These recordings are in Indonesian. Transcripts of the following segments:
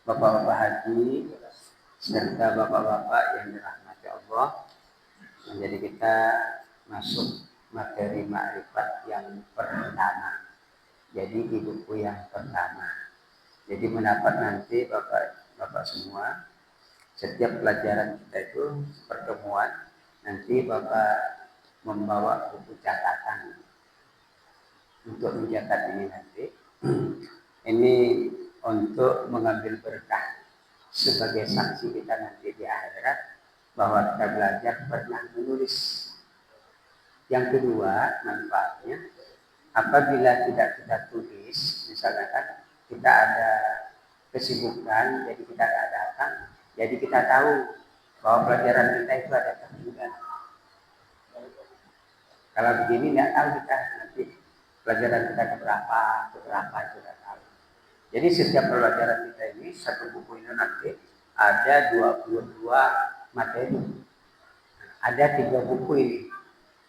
Bapak-bapak haji serta bapak-bapak yang dirahmati Allah. Jadi kita masuk materi ma'rifat yang pertama. Jadi di buku yang pertama. Jadi mendapat nanti bapak semua, setiap pelajaran kita itu pertemuan, nanti bapak membawa buku catatan untuk mencatat ini nanti. Ini untuk mengambil berkah sebagai saksi kita nanti di akhirat bahwa kita belajar pernah menulis. Yang kedua, manfaatnya apabila tidak kita tulis, misalnya kan kita ada kesibukan, jadi kita tidak datang, jadi kita tahu bahwa pelajaran kita itu ada tertinggal. Kalau begini tidak tahu kita nanti pelajaran kita keberapa itu tidak tahu. Jadi setiap pelajaran kita ini, satu buku ini nanti ada 22 materi. Ada 3 buku ini.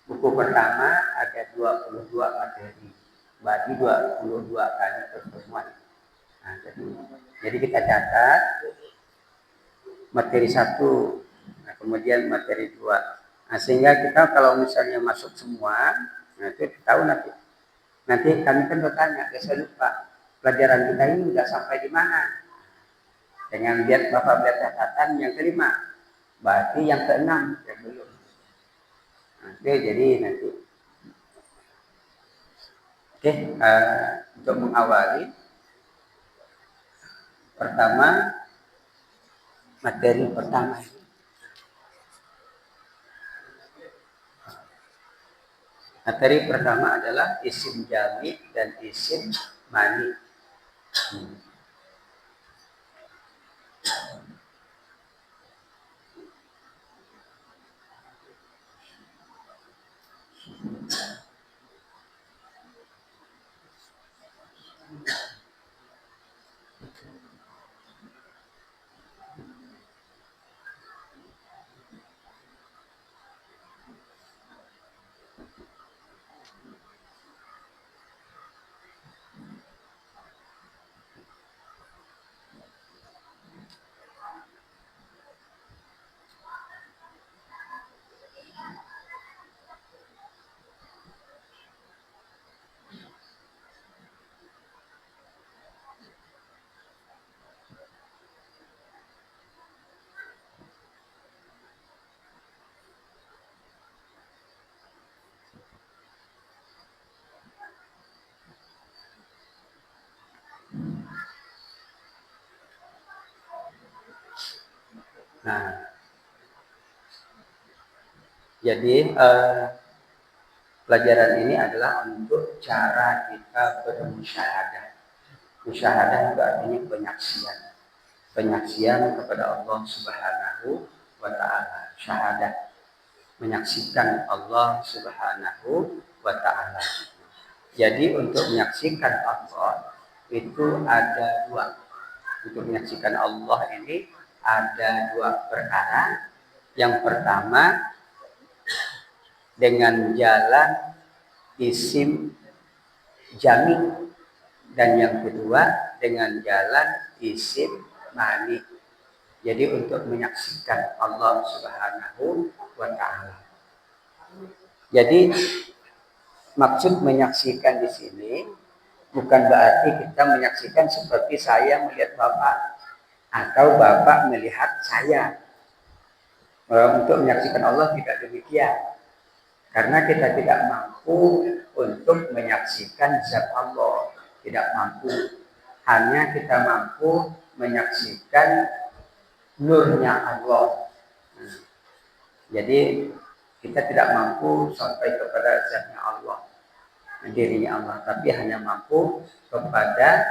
Buku pertama ada 22 materi. Berarti 22 kali pertemuan. Nah, jadi kita catat materi 1, nah, kemudian materi 2. Nah, sehingga kita kalau misalnya masuk semua, nah itu tahu nanti. Nanti kami kan bertanya, saya lupa pelajaran kita ini sudah sampai di mana. Dengan lihat Bapak lihat catatan yang kelima, berarti yang keenam yang belum. Oke, jadi nanti. Oke, untuk mengawali, pertama materi pertama ini. Materi pertama adalah isim jami dan isim mani. Nah, jadi pelajaran ini adalah untuk cara kita bermusyahadah. Musyahadah itu artinya penyaksian. Penyaksian kepada Allah Subhanahu wa ta'ala. Syahadah. Menyaksikan Allah Subhanahu wa ta'ala. Jadi untuk menyaksikan Allah itu ada 2. Untuk menyaksikan Allah ini ada 2 perkara. Yang pertama dengan jalan isim jami, dan yang kedua dengan jalan isim mani. Jadi untuk menyaksikan Allah Subhanahu wa ta'ala. Jadi maksud menyaksikan di sini bukan berarti kita menyaksikan seperti saya melihat Bapak atau Bapak melihat saya. Untuk menyaksikan Allah tidak demikian. Karena kita tidak mampu untuk menyaksikan zat Allah. Tidak mampu. Hanya kita mampu menyaksikan nurnya Allah. Jadi kita tidak mampu sampai kepada zatnya Allah, dirinya Allah. Tapi hanya mampu kepada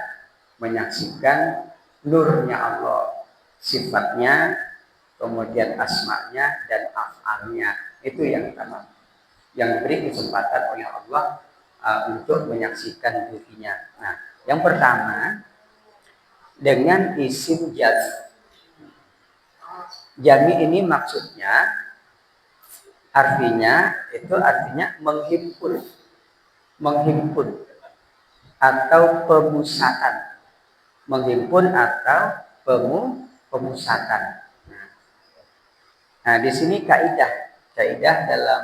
menyaksikan nurnya Allah. Sifatnya, kemudian asma'nya dan af'alnya. Itu yang kita mampu. Yang diberi kesempatan oleh Allah untuk menyaksikan dirinya. Nah, yang pertama dengan isim jami. Jami ini maksudnya artinya menghimpun atau pemusatan. Menghimpun atau pemusatan. Nah, di sini kaidah dalam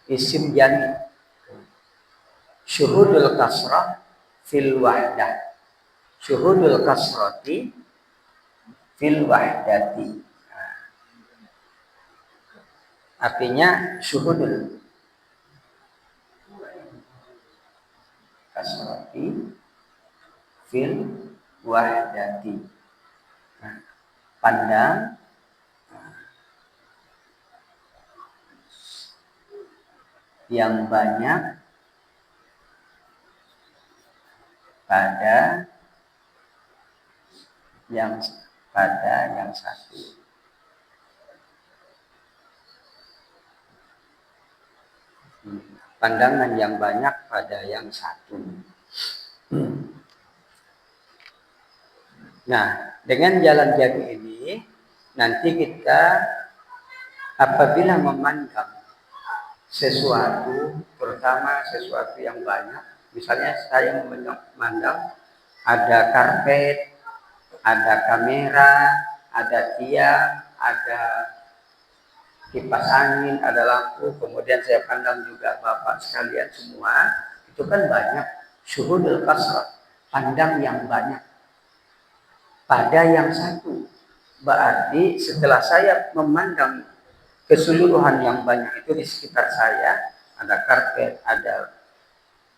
isim jam'i syuhudul kasrah fil wahdah, syuhudul kasrati fil wahdati. Artinya syuhudul kasrati fil wahdati. Pandang yang banyak pada yang satu. Pandangan yang banyak pada yang satu. Nah, dengan jalan jari ini nanti kita apabila memandang sesuatu, terutama sesuatu yang banyak, misalnya saya memandang ada karpet, ada kamera, ada tiang, ada kipas angin, ada lampu, kemudian saya pandang juga Bapak sekalian semua, itu kan banyak. Syuhudul kasrah, pandang yang banyak pada yang satu. Berarti setelah saya memandang keseluruhan yang banyak itu di sekitar saya, ada karpet,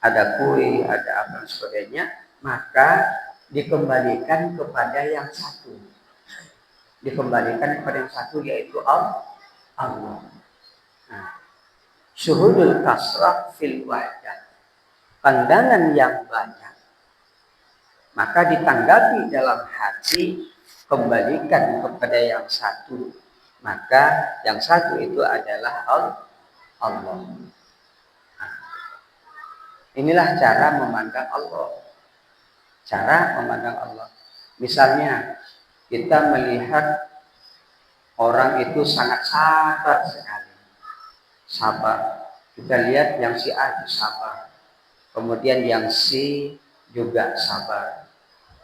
ada kue, ada apa dan sebagainya, maka dikembalikan kepada yang satu. Dikembalikan kepada yang satu, yaitu Allah. Nah, syuhudul kasrah fil wahdah, pandangan yang banyak, maka ditanggapi dalam hati, kembalikan kepada yang satu, maka yang satu itu adalah Allah. Nah, inilah cara memandang Allah. Cara memandang Allah. Misalnya kita melihat orang itu sangat sabar sekali. Sabar. Kita lihat yang si A itu sabar. Kemudian yang C juga sabar.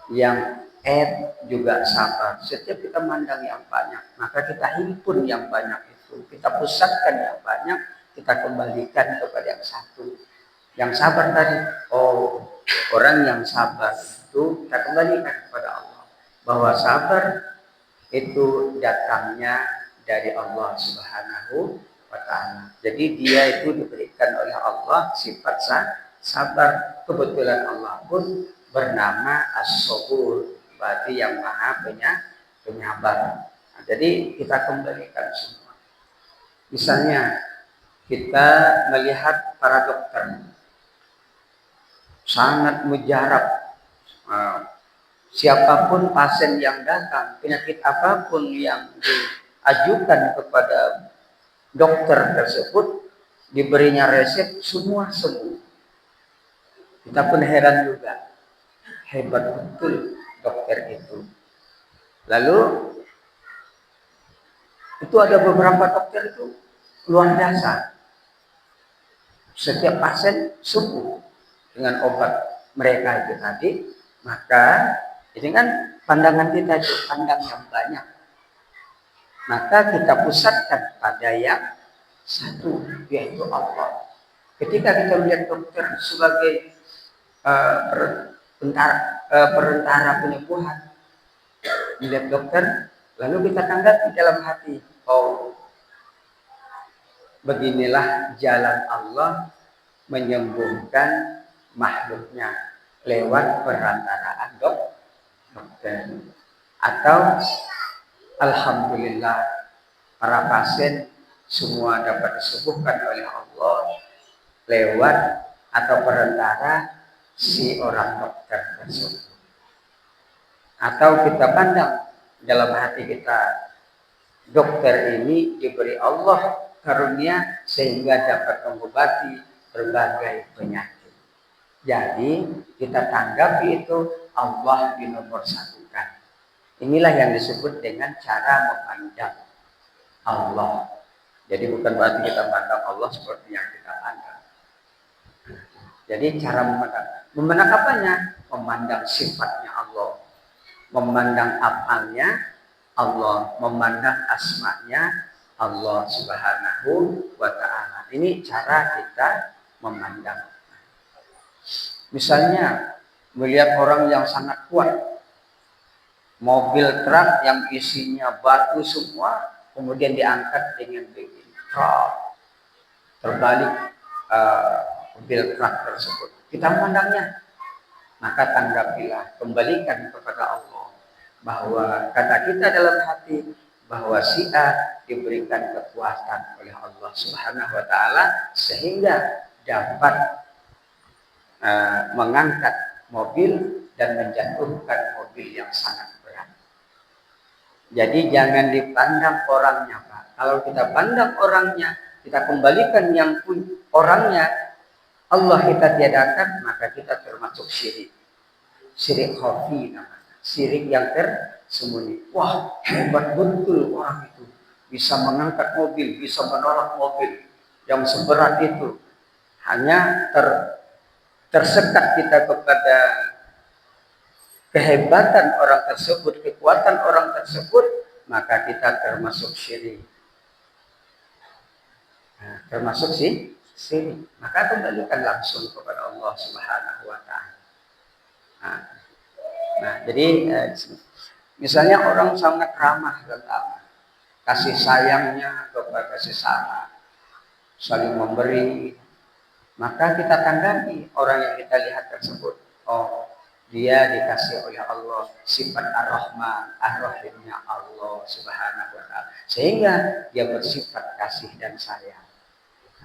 Yang F juga sabar. Setiap kita mandang yang banyak, maka kita himpun yang banyak itu. Kita pusatkan yang banyak, kita kembalikan kepada yang satu. Yang sabar tadi, orang yang sabar itu kita kembalikan kepada Allah. Bahwa sabar itu datangnya dari Allah Subhanahu wa ta'ala. Jadi dia itu diberikan oleh Allah sifat sabar. Kebetulan Allah pun bernama As-Sabur, berarti yang maha penyabar. Nah, jadi kita kembalikan semua. Misalnya kita melihat para dokter sangat mujarab. Siapapun pasien yang datang, penyakit apapun yang diajukan kepada dokter tersebut, diberinya resep semua sembuh. Kita pun heran juga, hebat betul dokter itu. Lalu itu ada beberapa dokter itu luar biasa. Setiap pasien sembuh dengan obat mereka itu tadi. Maka ini kan pandangan kita itu pandang yang banyak. Maka kita pusatkan pada yang satu, yaitu Allah. Ketika kita melihat dokter sebagai perantara penyembuhan, melihat dokter, lalu kita tanggapi dalam hati, beginilah jalan Allah menyembuhkan makhluknya lewat perantaraan dokter. Atau alhamdulillah para pasien semua dapat disembuhkan oleh Allah lewat atau perantara si orang dokter tersebut. Atau kita pandang dalam hati kita, dokter ini diberi Allah karunia sehingga dapat mengobati berbagai penyakit. Jadi kita tanggapi itu Allah dinomorsatukan. Inilah yang disebut dengan cara memandang Allah. Jadi bukan berarti kita memandang Allah seperti yang kita pandang. Jadi cara memandang apanya? Memandang sifatnya Allah. memandang apalnya Allah, memandang asmanya Allah Subhanahu wa ta'ala. Ini cara kita memandang. Misalnya melihat orang yang sangat kuat, mobil truk yang isinya batu semua, kemudian diangkat dengan begini, terbalik mobil truk tersebut. Kita memandangnya, maka tanggapilah, kembalikan kepada Allah bahwa kata kita dalam hati bahwa si A diberikan kekuatan oleh Allah Subhanahu wa ta'ala sehingga dapat mengangkat mobil dan menjatuhkan mobil yang sangat berat. Jadi jangan dipandang orangnya, Pak. Kalau kita pandang orangnya, kita kembalikan yang orangnya, Allah kita tiadakan, maka kita termasuk syirik. Syirik khafi namanya. Syirik yang tersembunyi. Wah, hebat betul orang itu. Bisa mengangkat mobil, bisa menolak mobil yang seberat itu. Hanya tersekat kita kepada kehebatan orang tersebut, kekuatan orang tersebut, maka kita termasuk syirik. Nah, termasuk syirik. Maka kembalikan langsung kepada Allah Subhanahu wa ta'ala. Nah, jadi misalnya orang sangat ramah tentang kasih sayangnya kepada sesama, saling memberi, maka kita tanggapi orang yang kita lihat tersebut. Oh, dia dikasih oleh Allah sifat Ar-Rahman, Ar-Rahimnya Allah Subhanahu wa ta'ala, sehingga dia bersifat kasih dan sayang.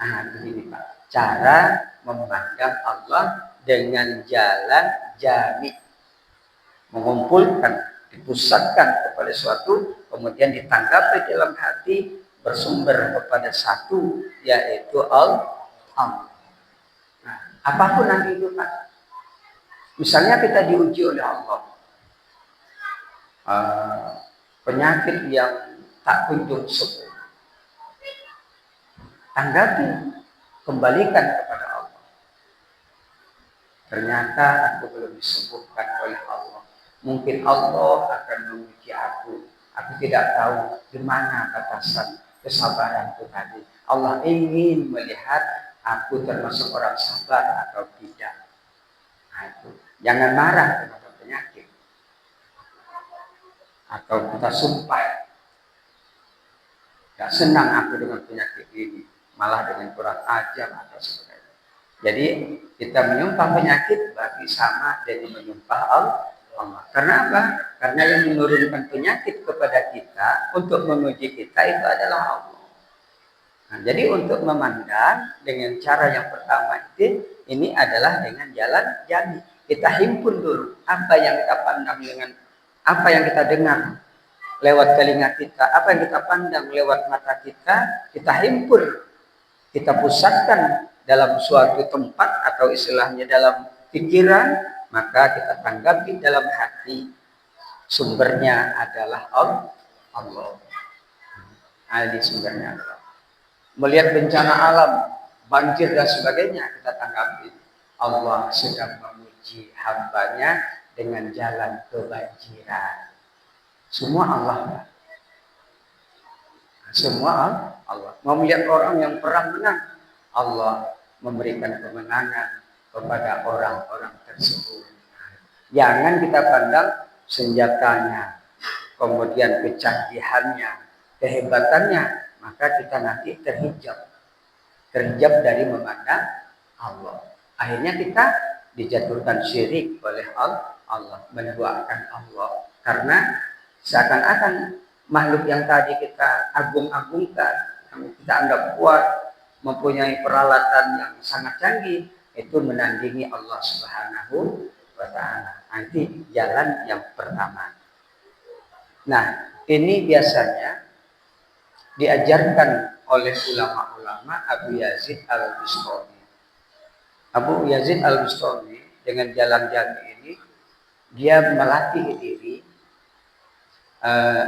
Nah, begini Pak, cara memandang Allah dengan jalan jami, mengumpulkan, dipusatkan kepada suatu, kemudian ditanggapi dalam hati, bersumber kepada satu, yaitu Allah. Nah, apapun nanti itu Pak, misalnya kita diuji oleh Allah, penyakit yang tak kunjung sembuh, tanggapi, kembalikan kepada Allah. Ternyata aku belum disembuhkan oleh Allah. Mungkin Allah akan menguji aku. Aku tidak tahu di mana batasan kesabaranku tadi. Allah ingin melihat aku termasuk orang sabar atau tidak. Nah, itu. Jangan marah kepada penyakit. Atau kita sumpah, gak senang aku dengan penyakit ini, malah dengan kurang ajar atau sebagainya. Jadi kita menyumpah penyakit berarti sama dengan menyumpah Allah. Karena apa? Karena yang menurunkan penyakit kepada kita untuk menguji kita itu adalah Allah. Nah, jadi untuk memandang dengan cara yang pertama itu, ini adalah dengan jalan jami. Kita himpun dulu apa yang kita pandang dengan apa yang kita dengar lewat telinga kita, apa yang kita pandang lewat mata kita himpun, kita pusatkan dalam suatu tempat atau istilahnya dalam pikiran, maka kita tanggapi dalam hati, sumbernya adalah Allah. Ini sumbernya adalah. Melihat bencana alam, banjir dan sebagainya, kita tanggapi Allah sedang menguji hambanya dengan jalan kebanjiran. Semua Allah. Semua Allah. Mau melihat orang yang perang menang, Allah memberikan kemenangan kepada orang-orang tersebut. Jangan kita pandang senjatanya, kemudian kecanggihannya, kehebatannya, maka kita nanti terhijab dari memandang Allah. Akhirnya kita dijatuhkan syirik oleh Allah, menduakan Allah, karena seakan-akan makhluk yang tadi kita agung-agungkan, yang kita anggap kuat, mempunyai peralatan yang sangat canggih, itu menandingi Allah Subhanahu wa ta'ala. Nanti jalan yang pertama. Nah, ini biasanya diajarkan oleh ulama-ulama Abu Yazid Al-Bustami. Abu Yazid Al-Bustami dengan jalan jami ini, dia melatih diri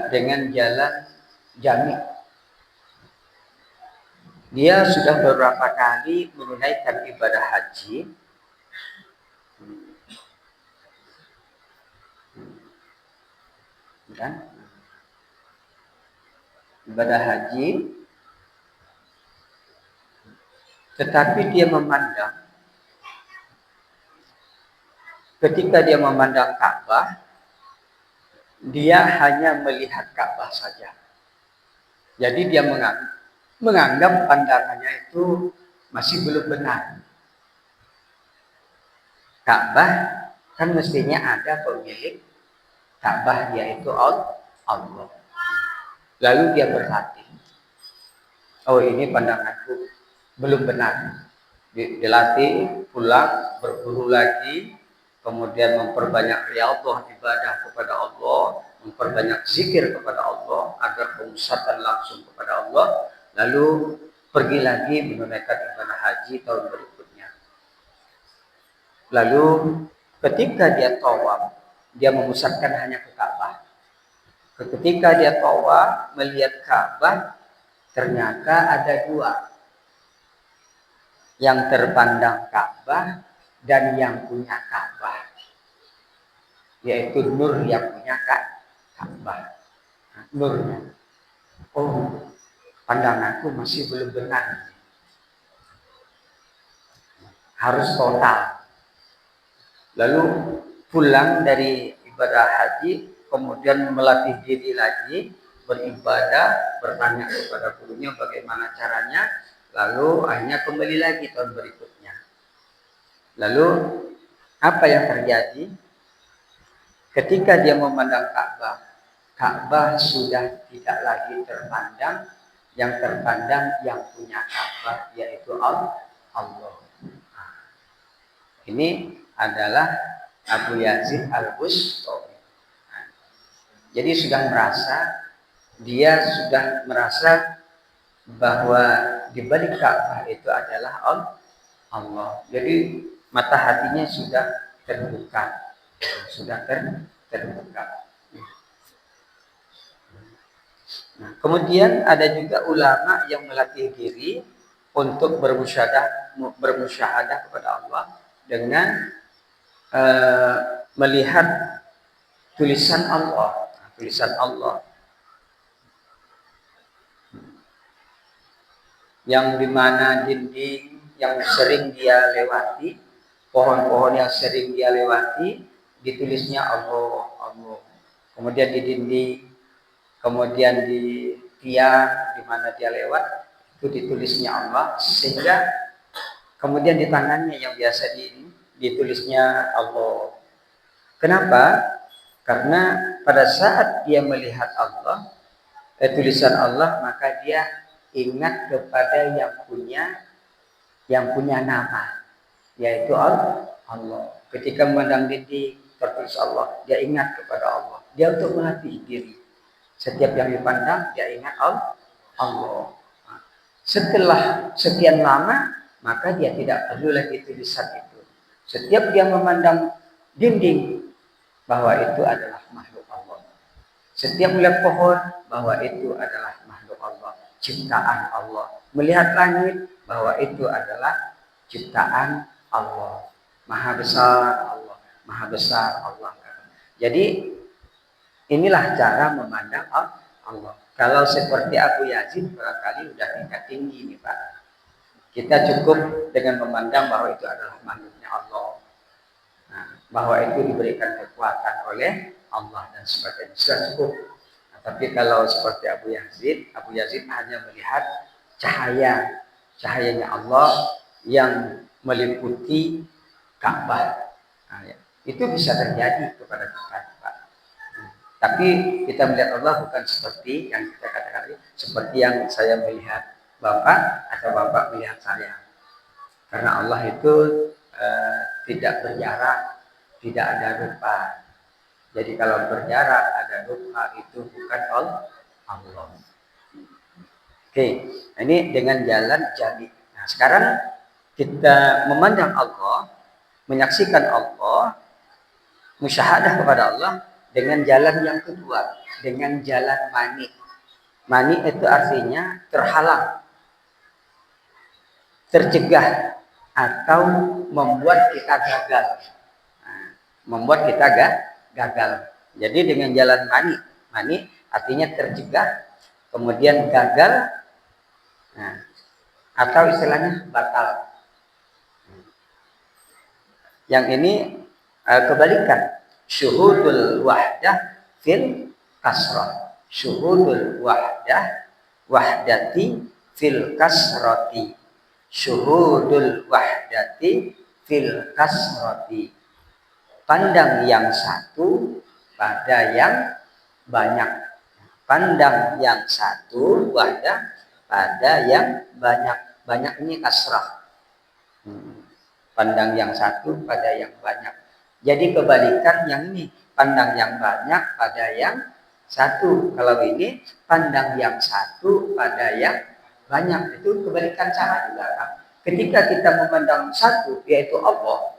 dengan jalan jami. Dia sudah beberapa kali menunaikan ibadah haji. kan? Ibadah haji, tetapi dia memandang, ketika dia memandang Ka'bah, dia hanya melihat Ka'bah saja. Jadi dia menganggap pandangannya itu masih belum benar. Ka'bah kan mestinya ada pemilik Ka'bah, yaitu Allah. Lalu dia berhati, oh ini pandanganku belum benar. Dilatih, pulang, berburu lagi, kemudian memperbanyak riyadhah ibadah kepada Allah, memperbanyak zikir kepada Allah agar pemusatan langsung kepada Allah, lalu pergi lagi menunaikan ibadah haji tahun berikutnya. Lalu ketika dia tawaf, dia memusatkan hanya ke Ka'bah. Ketika dia tawaf melihat Ka'bah, ternyata ada dua, yang terpandang Ka'bah dan yang punya Ka'bah, yaitu nur yang punya Ka'bah. Nurnya, oh pandanganku masih belum benar, harus total. Lalu pulang dari ibadah haji, kemudian melatih diri lagi, beribadah, bertanya kepada gurunya bagaimana caranya, lalu akhirnya kembali lagi tahun berikutnya. Lalu apa yang terjadi? Ketika dia memandang Ka'bah, Ka'bah sudah tidak lagi terpandang, yang terpandang yang punya Ka'bah, yaitu Allah. Ini adalah Abu Yazid Al-Bustami. Jadi dia sudah merasa bahwa di balik Ka'bah itu adalah Allah. Jadi mata hatinya sudah terbuka, terbuka. Nah, kemudian ada juga ulama yang melatih diri untuk bermusyahadah kepada Allah dengan melihat tulisan Allah, yang dimana dinding yang sering dia lewati, pohon-pohon yang sering dia lewati, ditulisnya Allah. Kemudian di dinding, kemudian di tiang di mana dia lewat, itu ditulisnya Allah, sehingga kemudian di tangannya yang biasa ditulisnya Allah. Kenapa? Karena pada saat dia melihat Allah, tulisan Allah, maka dia ingat kepada yang punya nama, yaitu Allah. Ketika memandang dinding tertulis Allah, dia ingat kepada Allah. Dia untuk melatih diri. Setiap yang dipandang, dia ingat Allah. Setelah sekian lama, maka dia tidak perlu lagi tulisan itu. Setiap dia memandang dinding, bahwa itu adalah makhluk Allah. Setiap melihat pohon, bahwa itu adalah makhluk Allah, ciptaan Allah. Melihat langit, bahwa itu adalah ciptaan Allah. Maha besar Allah, maha besar Allah. Jadi inilah cara memandang Allah. Kalau seperti Abu Yazid barangkali sudah tingkat tinggi nih Pak. Kita cukup dengan memandang bahwa itu adalah makhluknya Allah. Nah, bahwa itu diberikan kekuatan oleh Allah dan sebagainya, sudah cukup. Nah, tapi kalau seperti Abu Yazid hanya melihat cahayanya Allah yang meliputi Ka'bah. Nah, ya. Itu bisa terjadi kepada kita, Pak. Tapi kita melihat Allah bukan seperti yang kita katakan tadi, seperti yang saya melihat Bapak atau Bapak melihat saya. Karena Allah itu tidak berjarak, tidak ada rupa. Jadi kalau berjarak ada rupa, itu bukan Allah. Oke, ini dengan jalan jadi. Nah, sekarang kita memandang Allah, menyaksikan Allah, musyahadah kepada Allah dengan jalan yang kedua, dengan jalan mani. Mani itu artinya terhalang, tercegah, atau membuat kita gagal. Nah, membuat kita gagal. Jadi dengan jalan mani, mani, artinya tercegah, kemudian gagal, nah, atau istilahnya batal. Yang ini kebalikan, syuhudul wahdah fil kasrah, syuhudul wahdati fil kasrati, syuhudul wahdati fil kasrati, pandang yang satu pada yang banyak, pandang yang satu pada yang banyak. Banyak ini kasrah, pandang yang satu pada yang banyak. Jadi kebalikan yang ini, pandang yang banyak pada yang satu. Kalau ini pandang yang satu pada yang banyak, itu kebalikan sama juga kan. Ketika kita memandang satu, yaitu Allah,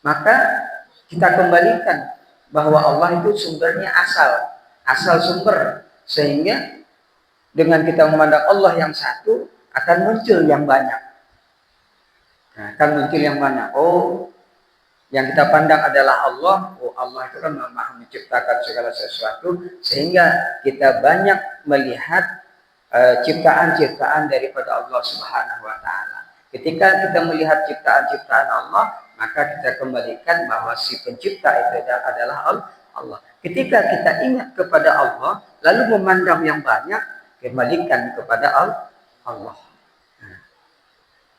maka kita kembalikan bahwa Allah itu sumbernya asal sumber, sehingga dengan kita memandang Allah yang satu akan muncul yang banyak. Nah, akan muncul yang banyak. Oh, yang kita pandang adalah Allah. Oh, Allah itu kan Maha menciptakan segala sesuatu, sehingga kita banyak melihat ciptaan-ciptaan daripada Allah Subhanahu wa taala. Ketika kita melihat ciptaan-ciptaan Allah, maka kita kembalikan bahwa si pencipta itu adalah Allah. Ketika kita ingat kepada Allah, lalu memandang yang banyak, kembalikan kepada Allah.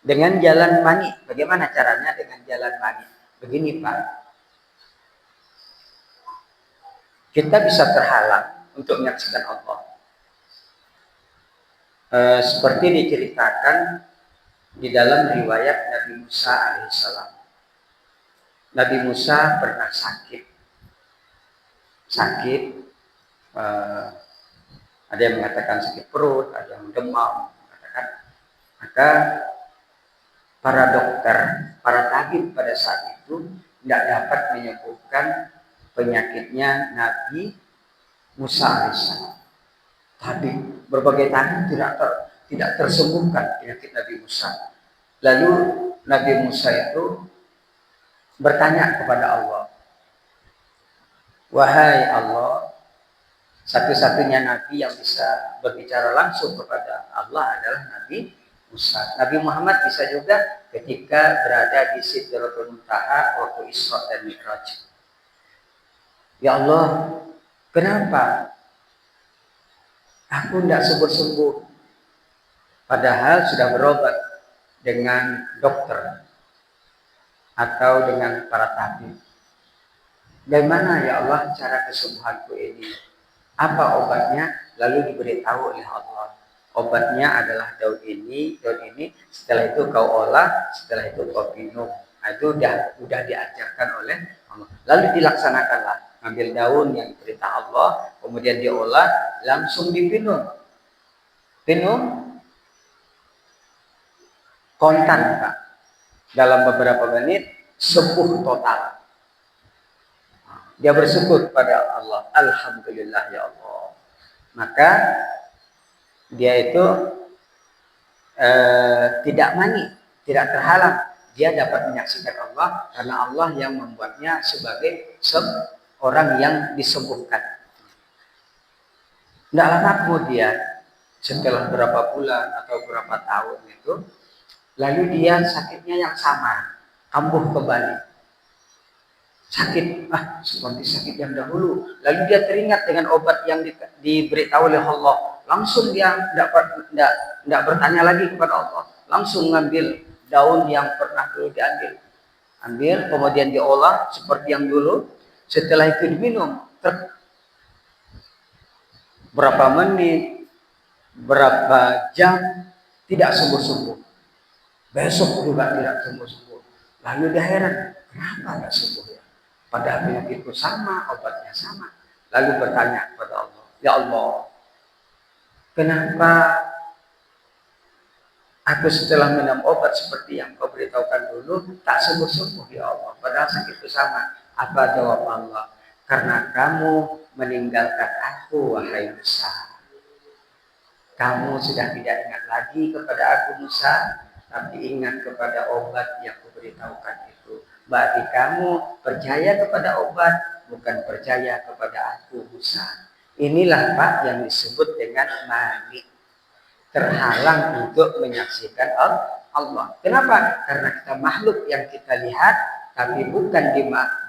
Dengan jalan mani, bagaimana caranya dengan jalan mani? Begini Pak, kita bisa terhalang untuk menyaksikan Allah. Seperti diceritakan di dalam riwayat Nabi Musa alaihissalam. Nabi Musa pernah sakit, ada yang mengatakan sakit perut, ada yang demam, maka para dokter, para tabib pada saat itu tidak dapat menyembuhkan penyakitnya Nabi Musa alaihissalam. Tabib, berbagai tabib tidak tersembuhkan penyakit Nabi Musa. Lalu Nabi Musa itu bertanya kepada Allah, wahai Allah, satu-satunya Nabi yang bisa berbicara langsung kepada Allah adalah Nabi Musa. Nabi Muhammad bisa juga ketika berada di Sidratul Muntaha waktu Isra dan Mi'raj. Ya Allah, kenapa aku tidak sembuh-sembuh? Padahal sudah berobat dengan dokter atau dengan para tabib. Bagaimana ya Allah cara kesembuhanku ini? Apa obatnya? Lalu diberitahu oleh Allah. Obatnya adalah daun ini, setelah itu kau olah, setelah itu kau minum. Nah, itu udah diajarkan oleh Allah. Lalu dilaksanakanlah. Ambil daun yang diperintah Allah, kemudian diolah, langsung diminum. Minum kontan Pak. Dalam beberapa menit sembuh total. Dia bersyukur pada Allah, alhamdulillah ya Allah. Maka dia itu tidak mani, tidak terhalang. Dia dapat menyaksikan Allah karena Allah yang membuatnya sebagai orang yang disembuhkan. Tidak lama kemudian, setelah berapa bulan atau berapa tahun itu, lalu dia sakitnya yang sama, kambuh kembali. Sakit, seperti sakit yang dahulu. Lalu dia teringat dengan obat yang diberitahu oleh Allah. Langsung dia tidak bertanya lagi kepada Allah. Langsung ngambil daun yang pernah dulu diambil. Ambil, kemudian diolah seperti yang dulu. Setelah itu diminum. Berapa menit, berapa jam, tidak sembuh-sembuh. Besok juga tidak sembuh-sembuh. Lalu dia heran, kenapa tidak sembuh ya? Padahal penyakitku sama, obatnya sama. Lalu bertanya kepada Allah, ya Allah, kenapa aku setelah minum obat seperti yang kau beritahukan dulu tak sembuh-sembuh ya Allah? Padahal sakitku sama. Apa jawab Allah? Karena kamu meninggalkan aku, wahai Musa. Kamu sudah tidak ingat lagi kepada aku Musa, tapi ingat kepada obat yang kuberitahukan itu. Berarti kamu percaya kepada obat, bukan percaya kepada aku Musa. Inilah Pak yang disebut dengan mani, terhalang untuk menyaksikan Allah. Kenapa? Karena kita makhluk yang kita lihat, tapi bukan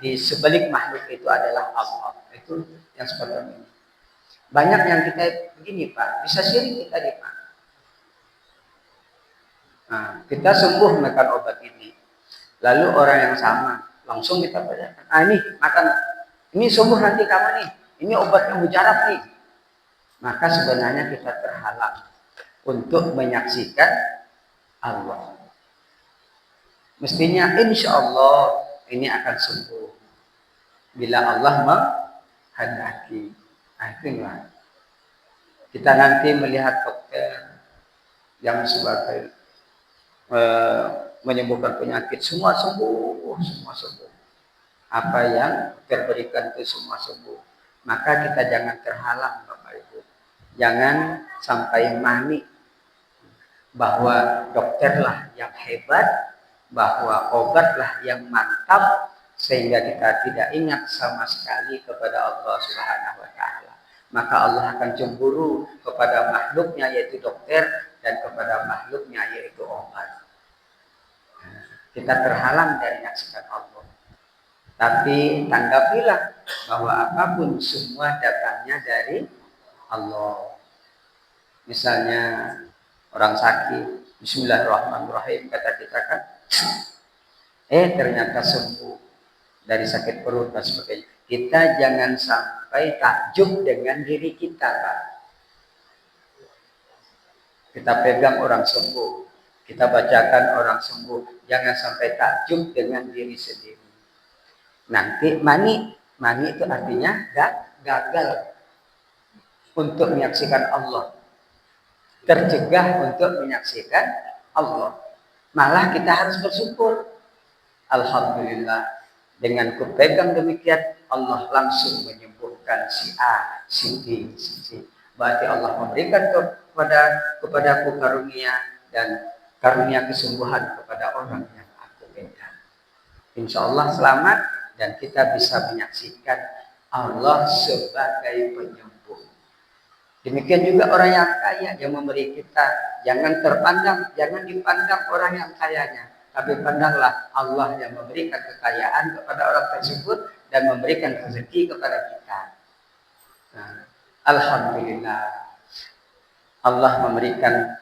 di sebalik makhluk itu adalah Allah. Itu yang seperti ini. Banyak yang kita begini Pak, bisa syirik kita Pak. Nah, kita sembuh makan obat ini. Lalu orang yang sama langsung kita tanyakan, ini makan, ini sembuh nanti kamu nih, ini obatnya mujarab nih. Maka sebenarnya kita terhalang untuk menyaksikan Allah. Mestinya insya Allah ini akan sembuh bila Allah menghendaki. Nah, itulah. Kita nanti melihat dokter yang sebagai menyembuhkan penyakit, semua sembuh, semua sembuh. Apa yang terberikan itu semua sembuh. Maka kita jangan terhalang Bapak Ibu. Jangan sampai mani bahwa dokterlah yang hebat, bahwa obatlah yang mantap, sehingga kita tidak ingat sama sekali kepada Allah Subhanahu wa taala. Maka Allah akan cemburu kepada makhluknya yaitu dokter dan kepada makhluknya yaitu obat. Kita terhalang dari menyaksikan Allah. Tapi tanggapilah bahwa apapun semua datangnya dari Allah. Misalnya orang sakit, Bismillahirrahmanirrahim, kata kita kan, ternyata sembuh dari sakit perut dan sebagainya. Kita jangan sampai takjub dengan diri kita, Pak. Kita pegang orang sembuh, kita bacakan orang sembuh, jangan sampai takjub dengan diri sendiri. Nanti mani itu artinya gagal untuk menyaksikan Allah, tercegah untuk menyaksikan Allah. Malah kita harus bersyukur. Alhamdulillah, dengan kupegang demikian Allah langsung menyembuhkan si A, si B, si C. Berarti Allah memberikan kepadaku karunia dan karunia kesembuhan kepada orang yang aku pegang. Insya Allah selamat dan kita bisa menyaksikan Allah sebagai penyembuh. Demikian juga orang yang kaya yang memberi kita, jangan dipandang orang yang kayanya, tapi pandanglah Allah yang memberikan kekayaan kepada orang tersebut dan memberikan rezeki kepada kita. Nah, alhamdulillah Allah memberikan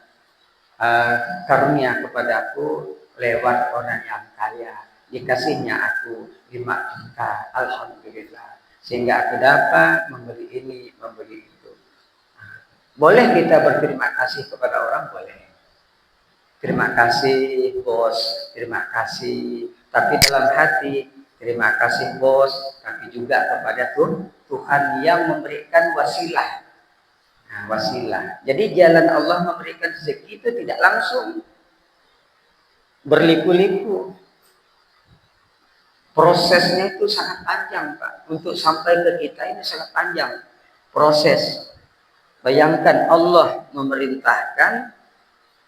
karunia kepadaku lewat orang yang kaya, dikasihnya aku 5 juta, alhamdulillah, sehingga aku dapat membeli ini, membeli itu. Boleh kita berterima kasih kepada orang, boleh. Terima kasih bos, terima kasih. Tapi dalam hati, terima kasih bos, tapi juga kepada Tuhan yang memberikan wasilah. Nah, wasilah. Jadi jalan Allah memberikan rezeki itu tidak langsung berliku-liku. Prosesnya itu sangat panjang, Pak. Untuk sampai ke kita ini sangat panjang proses. Bayangkan Allah memerintahkan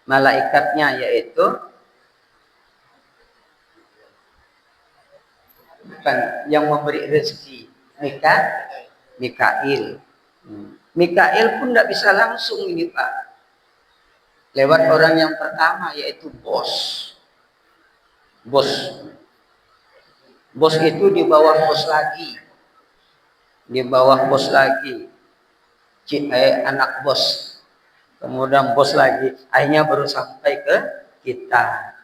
malaikatnya yaitu bukan yang memberi rezeki, Mikail. Mikail pun tidak bisa langsung ini Pak. Lewat orang yang pertama yaitu bos. Bos itu di bawah bos lagi. Di bawah bos lagi. Anak bos, kemudian bos lagi, akhirnya baru sampai ke kita.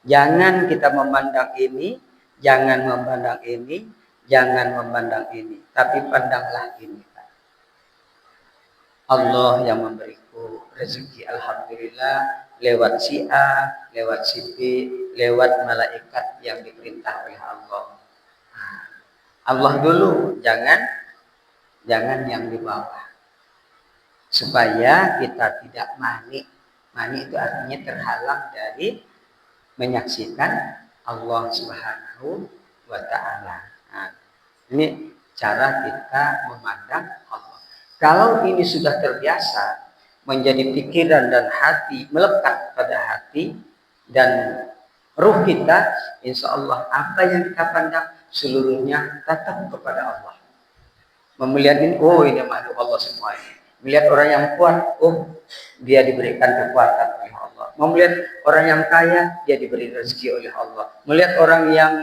Jangan kita memandang ini, jangan memandang ini, jangan memandang ini, tapi pandanglah ini. Allah yang memberiku rezeki, alhamdulillah, lewat si A, lewat si B, lewat malaikat yang diperintah oleh Allah. Allah dulu, jangan yang di bawah, supaya kita tidak mani itu artinya terhalang dari menyaksikan Allah Subhanahu wa taala. Nah, ini cara kita memandang Allah. Kalau ini sudah terbiasa menjadi pikiran dan hati, melekat pada hati dan ruh kita, insya Allah apa yang kita pandang seluruhnya tetap kepada Allah. Melihat ini, oh ini makhluk Allah semua ini. Melihat orang yang kuat, oh dia diberikan kekuatan oleh Allah. Melihat orang yang kaya, dia diberi rezeki oleh Allah. Melihat orang yang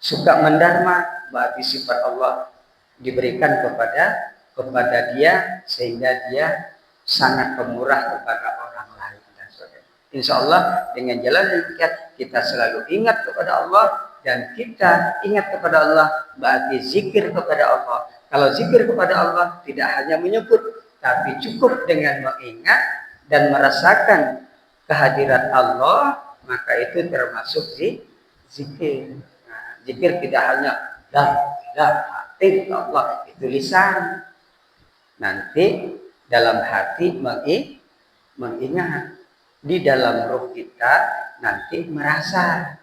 suka mendharma, berarti sifat Allah diberikan kepada dia sehingga dia sangat pemurah kepada orang lain dan sebagainya. Insya Allah dengan jalan demikian kita selalu ingat kepada Allah dan kita ingat kepada Allah berarti zikir kepada Allah. Kalau zikir kepada Allah tidak hanya menyebut, tapi cukup dengan mengingat dan merasakan kehadiran Allah, maka itu termasuk zikir. Nah, zikir tidak hanya la ilaha illallah itu lisan. Nanti dalam hati mengingat, di dalam roh kita nanti merasa,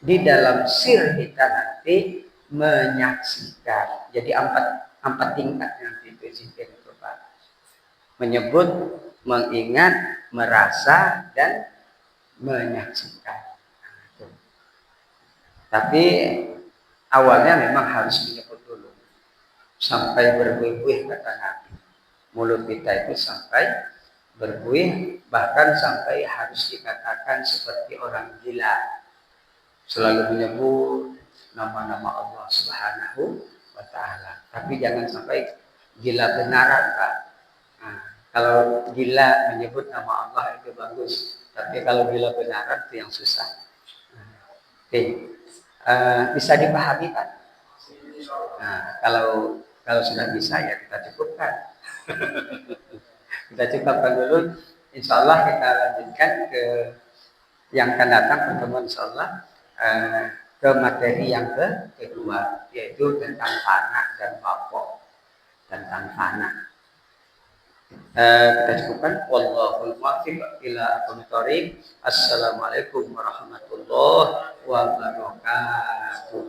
di dalam sir kita nanti menyaksikan. Jadi empat tingkat nanti itu zikir itu Pak. Menyebut, mengingat, merasa dan menyaksikan. Tapi awalnya memang harus menyebut dulu sampai berbuih-buih kata Nabi. Mulut kita itu sampai berbuih, bahkan sampai harus dikatakan seperti orang gila. Selalu menyebut nama-nama Allah Subhanahu wa Ta'ala. Tapi jangan sampai gila benaran Pak. Nah, kalau gila menyebut nama Allah itu bagus, tapi kalau gila benaran itu yang susah. Oke, bisa dipahami Pak? Nah, kalau sudah bisa ya kita cukupkan. Kita cukupkan dulu. Insya Allah kita lanjutkan ke yang akan datang pertemuan insya Allah ke materi yang kedua, yaitu tentang fana dan bako, tentang fana. Kita cukupkan. Wallahul muwaffiq ila aqwamit thoriq. Assalamualaikum warahmatullahi wabarakatuh.